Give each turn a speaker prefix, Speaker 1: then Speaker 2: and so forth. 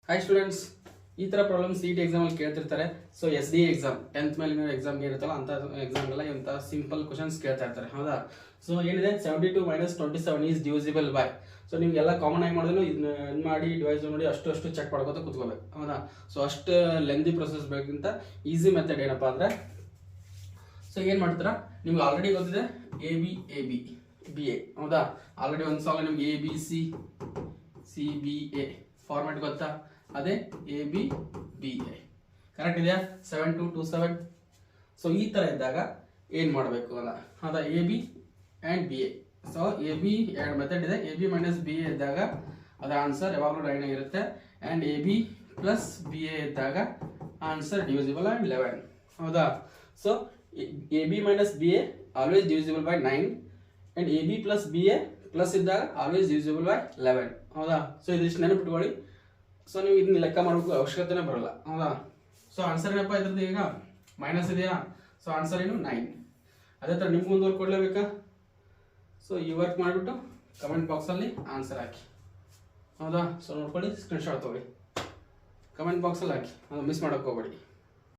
Speaker 1: Hi students, ಈ ಥರ problem CET ಎಕ್ಸಾಮಲ್ಲಿ ಕೇಳ್ತಿರ್ತಾರೆ. ಸೊ SDA ಎಕ್ಸಾಮ್ 10th ಮೇಲಿನ ಎಕ್ಸಾಮ್ಗೆ ಇರುತ್ತಲ್ಲ ಅಂತ ಎಕ್ಸಾಮ್ಗೆಲ್ಲ ಇಂಥ ಸಿಂಪಲ್ ಕ್ವಶನ್ಸ್ ಕೇಳ್ತಾ ಇರ್ತಾರೆ, ಹೌದಾ? ಸೊ ಏನಿದೆ 72 - 27 ಈಸ್ ಡಿವಿಸಿಬಲ್ ಬೈ. ಸೊ ನಿಮಗೆಲ್ಲ ಕಾಮನ್ ಆಗಿ ಮಾಡಿದ್ರು ಇದನ್ನ ಮಾಡಿ ಡಿವೈಸ್ ಮಾಡಿ ಅಷ್ಟು ಚೆಕ್ ಮಾಡ್ಕೊತ ಕೂತ್ಕೋಬೇಕು, ಹೌದಾ? ಸೊ ಅಷ್ಟು ಲೆಂದಿ ಪ್ರೊಸೆಸ್ ಬೇಕಿಂತ ಈಸಿ ಮೆಥಡ್ ಏನಪ್ಪ ಅಂದರೆ, ಸೊ ಏನು ಮಾಡ್ತೀರಾ, ನಿಮ್ಗೆ ಆಲ್ರೆಡಿ ಗೊತ್ತಿದೆ ABBA, ಹೌದಾ? ಆಲ್ರೆಡಿ ಒಂದು ಸಲ ನಿಮ್ಗೆ ABCCBA ಫಾರ್ಮ್ಯಾಟ್ ಗೊತ್ತಾ? ಅದೇ ABBA ಕರೆಕ್ಟ್ ಇದೆಯಾ? 7227. ಸೊ ಈ ಥರ ಇದ್ದಾಗ ಏನು ಮಾಡಬೇಕು ಅಲ್ಲ, ಹೌದಾ? AB and BA. So AB ಎರಡು ಮೆಥಡ್ ಇದೆ. AB - BA ಇದ್ದಾಗ ಅದರ ಆನ್ಸರ್ ಯಾವಾಗಲೂ 9 ಇರುತ್ತೆ. ಆ್ಯಂಡ್ AB + BA ಇದ್ದಾಗ ಆನ್ಸರ್ ಡಿವಿಸಿಬಲ್ ಆ್ಯಂಡ್ 11, ಹೌದಾ? So AB - BA always divisible by 9 and AB + BA plus ಇದ್ದಾಗ ಆಲ್ವೇಸ್ ಡಿವಿಸಿಬಲ್ ಬೈ 11, ಹೌದಾ? ಸೊ ಇದಿಷ್ಟು ನೆನಪಿಟ್ಕೊಳ್ಳಿ. ಸೊ ನೀವು ಇದನ್ನ ಲೆಕ್ಕ ಮಾಡೋಕ್ಕೂ ಅವಶ್ಯಕತೆನೇ ಬರೋಲ್ಲ, ಹೌದಾ? ಸೊ ಆನ್ಸರ್ ಏನಪ್ಪ ಇದ್ರದ್ದು? ಈಗ ಮೈನಸ್ ಇದೆಯಾ? ಸೊ ಆನ್ಸರ್ ಏನು 9. ಅದೇ ಥರ ನಿಮ್ಗೆ ಒಂದು ವರ್ಕ್ ಕೊಡಲೇಬೇಕಾ? ಸೊ ಈ ವರ್ಕ್ ಮಾಡಿಬಿಟ್ಟು ಕಮೆಂಟ್ ಬಾಕ್ಸಲ್ಲಿ ಆನ್ಸರ್ ಹಾಕಿ, ಹೌದಾ? ಸೊ ನೋಡ್ಕೊಳ್ಳಿ, ಸ್ಕ್ರೀನ್ಶಾಟ್ ತೊಗೊಳ್ಳಿ, ಕಮೆಂಟ್ ಬಾಕ್ಸಲ್ಲಿ ಹಾಕಿ, ಅದು ಮಿಸ್ ಮಾಡೋಕ್ಕೆ ಹೋಗಬೇಡಿ.